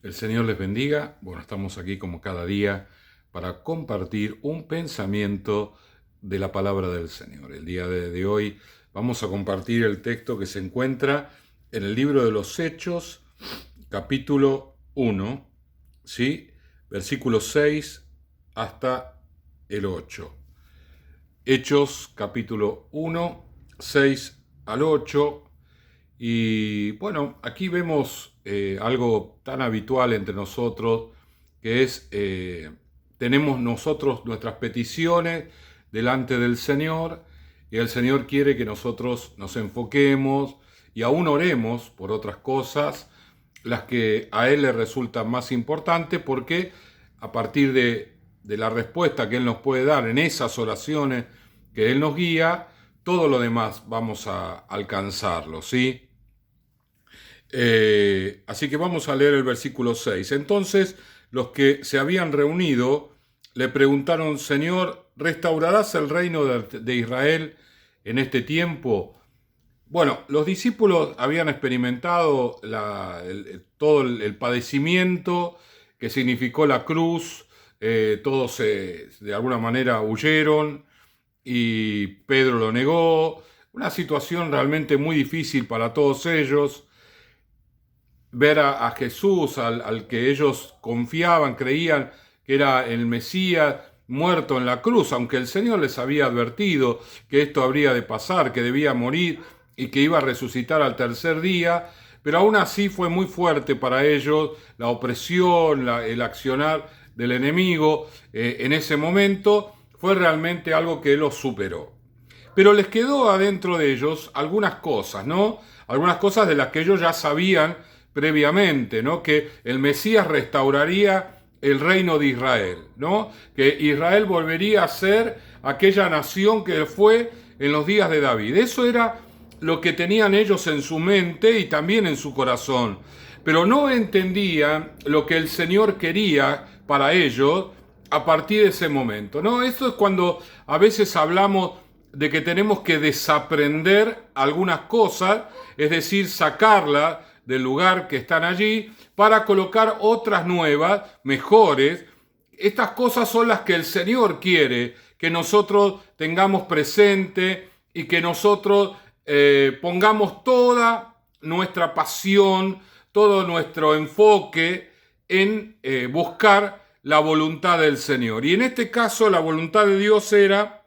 El Señor les bendiga. Bueno, estamos aquí como cada día para compartir un pensamiento de la palabra del Señor. El día de hoy vamos a compartir el texto que se encuentra en el libro de los Hechos, capítulo 1, ¿sí? Versículo 6 hasta el 8. Hechos, capítulo 1, 6 al 8. Y bueno, aquí vemos algo tan habitual entre nosotros, que es, tenemos nosotros nuestras peticiones delante del Señor, y el Señor quiere que nosotros nos enfoquemos y aún oremos por otras cosas, las que a Él le resultan más importantes, porque a partir de la respuesta que Él nos puede dar en esas oraciones que Él nos guía, todo lo demás vamos a alcanzarlo, ¿sí? Así que vamos a leer el versículo 6. Entonces los que se habían reunido le preguntaron: Señor, ¿restaurarás el reino de Israel en este tiempo? Bueno, los discípulos habían experimentado todo el padecimiento que significó la cruz. Todos de alguna manera huyeron y Pedro lo negó. Una situación realmente muy difícil para todos ellos. Ver a Jesús, al que ellos confiaban, creían que era el Mesías, muerto en la cruz, aunque el Señor les había advertido que esto habría de pasar, que debía morir y que iba a resucitar al tercer día, pero aún así fue muy fuerte para ellos la opresión, el accionar del enemigo en ese momento. Fue realmente algo que los superó. Pero les quedó adentro de ellos algunas cosas, ¿no? Algunas cosas de las que ellos ya sabían previamente, ¿no? Que el Mesías restauraría el reino de Israel, ¿no? Que Israel volvería a ser aquella nación que fue en los días de David. Eso era lo que tenían ellos en su mente y también en su corazón. Pero no entendían lo que el Señor quería para ellos a partir de ese momento, ¿no? Esto es cuando a veces hablamos de que tenemos que desaprender algunas cosas, es decir, sacarlas del lugar que están allí para colocar otras nuevas, mejores. Estas cosas son las que el Señor quiere que nosotros tengamos presente y que nosotros pongamos toda nuestra pasión, todo nuestro enfoque en buscar la voluntad del Señor. Y en este caso la voluntad de Dios era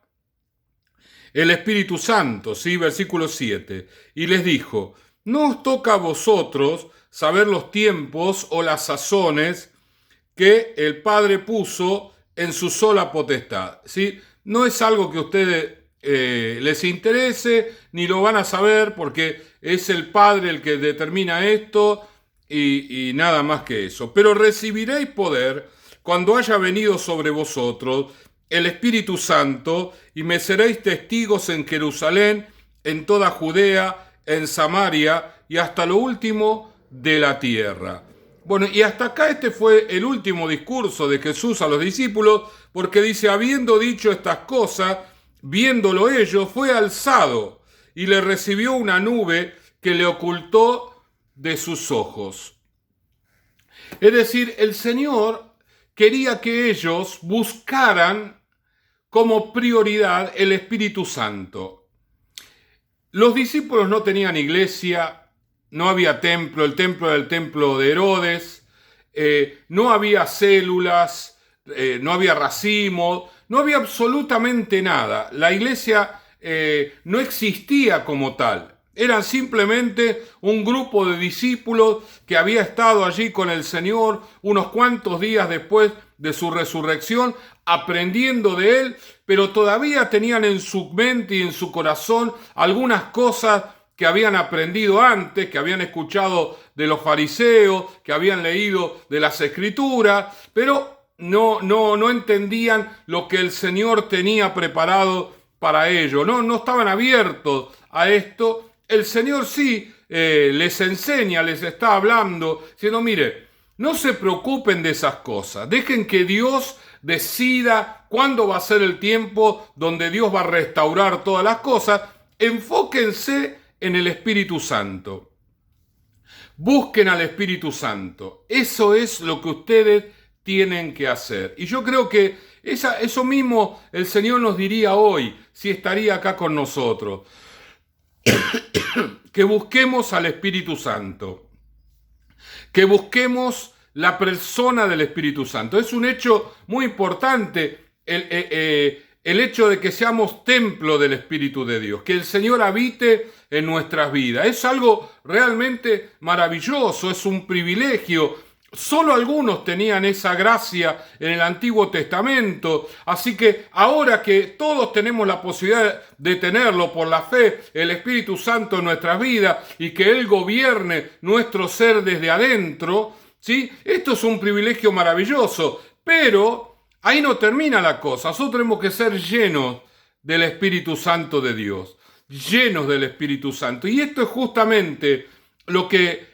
el Espíritu Santo, ¿sí? Versículo 7. Y les dijo: no os toca a vosotros saber los tiempos o las sazones que el Padre puso en su sola potestad, ¿sí? No es algo que a ustedes les interese, ni lo van a saber, porque es el Padre el que determina esto y nada más que eso. Pero recibiréis poder cuando haya venido sobre vosotros el Espíritu Santo, y me seréis testigos en Jerusalén, en toda Judea, en Samaria y hasta lo último de la tierra. Bueno, y hasta acá este fue el último discurso de Jesús a los discípulos, porque dice: habiendo dicho estas cosas, viéndolo ellos, fue alzado y le recibió una nube que le ocultó de sus ojos. Es decir, el Señor quería que ellos buscaran como prioridad el Espíritu Santo. Los discípulos no tenían iglesia, no había templo, el templo era el templo de Herodes, no había células, no había racimos, no había absolutamente nada. La iglesia no existía como tal. Eran simplemente un grupo de discípulos que había estado allí con el Señor unos cuantos días después de su resurrección, aprendiendo de Él, pero todavía tenían en su mente y en su corazón algunas cosas que habían aprendido antes, que habían escuchado de los fariseos, que habían leído de las Escrituras, pero no entendían lo que el Señor tenía preparado para ellos. No estaban abiertos a esto. El Señor sí les enseña, les está hablando, diciendo: mire, no se preocupen de esas cosas, dejen que Dios decida cuándo va a ser el tiempo donde Dios va a restaurar todas las cosas. Enfóquense en el Espíritu Santo. Busquen al Espíritu Santo. Eso es lo que ustedes tienen que hacer. Y yo creo que eso mismo el Señor nos diría hoy, si estaría acá con nosotros. Que busquemos al Espíritu Santo. Que busquemos la persona del Espíritu Santo. Es un hecho muy importante el hecho de que seamos templo del Espíritu de Dios, que el Señor habite en nuestras vidas. Es algo realmente maravilloso, es un privilegio. Solo algunos tenían esa gracia en el Antiguo Testamento, así que ahora que todos tenemos la posibilidad de tenerlo por la fe, el Espíritu Santo en nuestras vidas y que Él gobierne nuestro ser desde adentro, ¿sí? Esto es un privilegio maravilloso, pero ahí no termina la cosa. Nosotros tenemos que ser llenos del Espíritu Santo de Dios, llenos del Espíritu Santo. Y esto es justamente lo que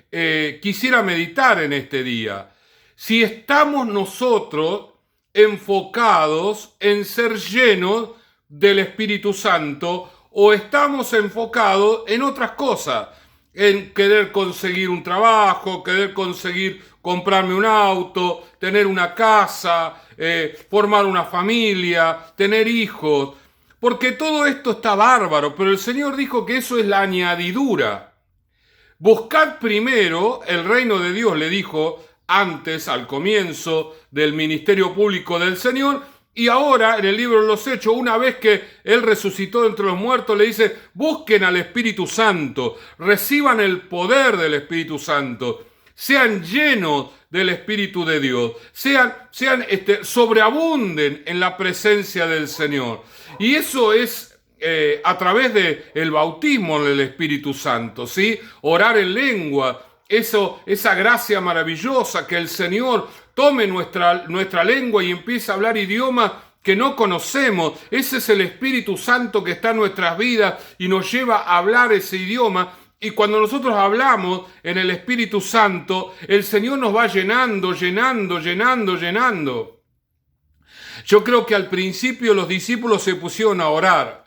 quisiera meditar en este día. Si estamos nosotros enfocados en ser llenos del Espíritu Santo o estamos enfocados en otras cosas, en querer conseguir un trabajo, querer conseguir comprarme un auto, tener una casa, formar una familia, tener hijos, porque todo esto está bárbaro, pero el Señor dijo que eso es la añadidura. Buscad primero el reino de Dios, le dijo antes, al comienzo del ministerio público del Señor, y ahora en el libro de los Hechos, una vez que Él resucitó entre los muertos, le dice, busquen al Espíritu Santo, reciban el poder del Espíritu Santo, sean llenos del Espíritu de Dios, sobreabunden en la presencia del Señor. Y eso es a través del bautismo del Espíritu Santo, ¿sí? Orar en lengua, esa gracia maravillosa que el Señor tome nuestra lengua y empiece a hablar idiomas que no conocemos. Ese es el Espíritu Santo que está en nuestras vidas y nos lleva a hablar ese idioma. Y cuando nosotros hablamos en el Espíritu Santo, el Señor nos va llenando, llenando, llenando, llenando. Yo creo que al principio los discípulos se pusieron a orar,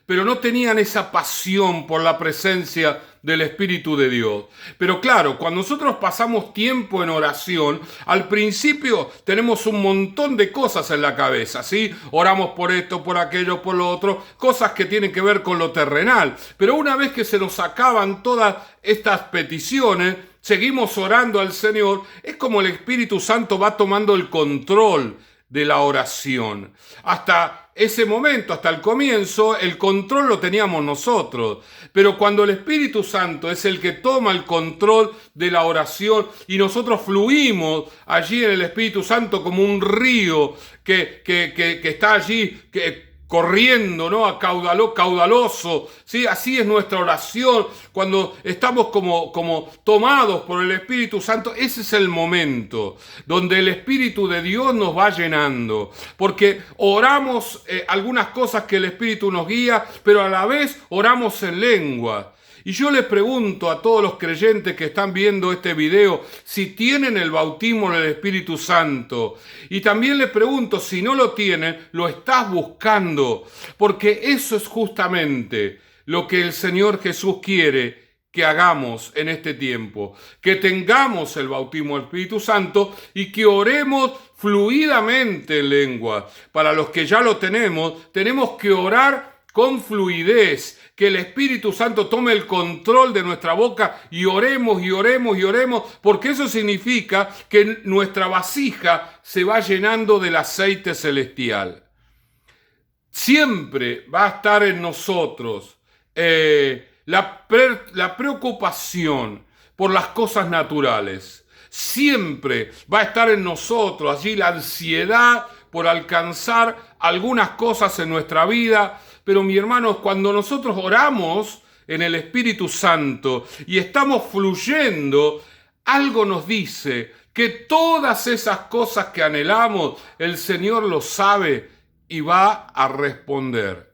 pero no tenían esa pasión por la presencia del Espíritu de Dios. Pero claro, cuando nosotros pasamos tiempo en oración, al principio tenemos un montón de cosas en la cabeza, ¿sí? Oramos por esto, por aquello, por lo otro, cosas que tienen que ver con lo terrenal. Pero una vez que se nos acaban todas estas peticiones, seguimos orando al Señor, es como el Espíritu Santo va tomando el control de la oración. Hasta ese momento, hasta el comienzo, el control lo teníamos nosotros. Pero cuando el Espíritu Santo es el que toma el control de la oración y nosotros fluimos allí en el Espíritu Santo como un río que está allí, corriendo, ¿no? Caudaloso, ¿sí? Así es nuestra oración, cuando estamos como tomados por el Espíritu Santo. Ese es el momento donde el Espíritu de Dios nos va llenando, porque oramos algunas cosas que el Espíritu nos guía, pero a la vez oramos en lengua. Y yo les pregunto a todos los creyentes que están viendo este video si tienen el bautismo del Espíritu Santo. Y también les pregunto, si no lo tienen, lo estás buscando. Porque eso es justamente lo que el Señor Jesús quiere que hagamos en este tiempo. Que tengamos el bautismo del Espíritu Santo y que oremos fluidamente en lengua. Para los que ya lo tenemos que orar con fluidez, que el Espíritu Santo tome el control de nuestra boca y oremos y oremos y oremos, porque eso significa que nuestra vasija se va llenando del aceite celestial. Siempre va a estar en nosotros la preocupación por las cosas naturales. Siempre va a estar en nosotros allí la ansiedad por alcanzar algunas cosas en nuestra vida. Pero mi hermano, cuando nosotros oramos en el Espíritu Santo y estamos fluyendo, algo nos dice que todas esas cosas que anhelamos, el Señor lo sabe y va a responder.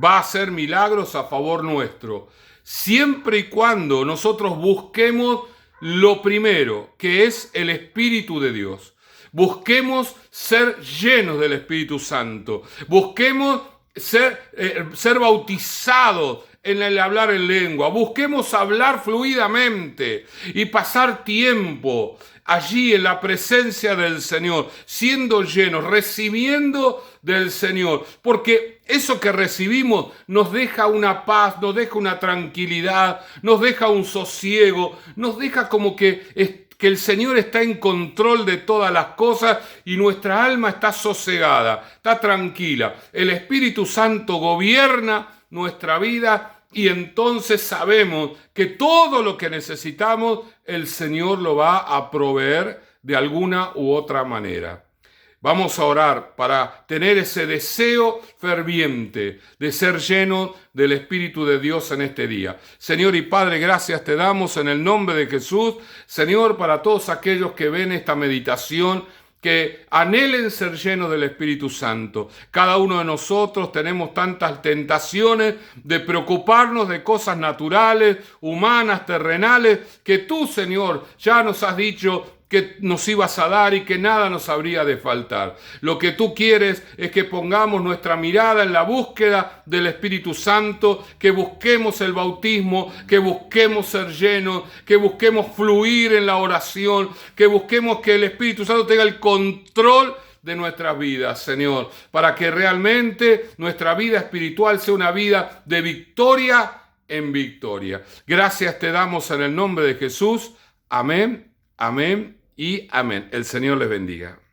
Va a hacer milagros a favor nuestro, siempre y cuando nosotros busquemos lo primero, que es el Espíritu de Dios. Busquemos ser llenos del Espíritu Santo. Busquemos ser bautizados en el hablar en lengua, busquemos hablar fluidamente y pasar tiempo allí en la presencia del Señor, siendo llenos, recibiendo del Señor, porque eso que recibimos nos deja una paz, nos deja una tranquilidad, nos deja un sosiego, nos deja como que el Señor está en control de todas las cosas y nuestra alma está sosegada, está tranquila. El Espíritu Santo gobierna nuestra vida y entonces sabemos que todo lo que necesitamos el Señor lo va a proveer de alguna u otra manera. Vamos a orar para tener ese deseo ferviente de ser llenos del Espíritu de Dios en este día. Señor y Padre, gracias te damos en el nombre de Jesús. Señor, para todos aquellos que ven esta meditación, que anhelen ser llenos del Espíritu Santo. Cada uno de nosotros tenemos tantas tentaciones de preocuparnos de cosas naturales, humanas, terrenales, que tú, Señor, ya nos has dicho que nos ibas a dar y que nada nos habría de faltar. Lo que tú quieres es que pongamos nuestra mirada en la búsqueda del Espíritu Santo, que busquemos el bautismo, que busquemos ser llenos, que busquemos fluir en la oración, que busquemos que el Espíritu Santo tenga el control de nuestras vidas, Señor, para que realmente nuestra vida espiritual sea una vida de victoria en victoria. Gracias te damos en el nombre de Jesús. Amén, amén y amén. El Señor les bendiga.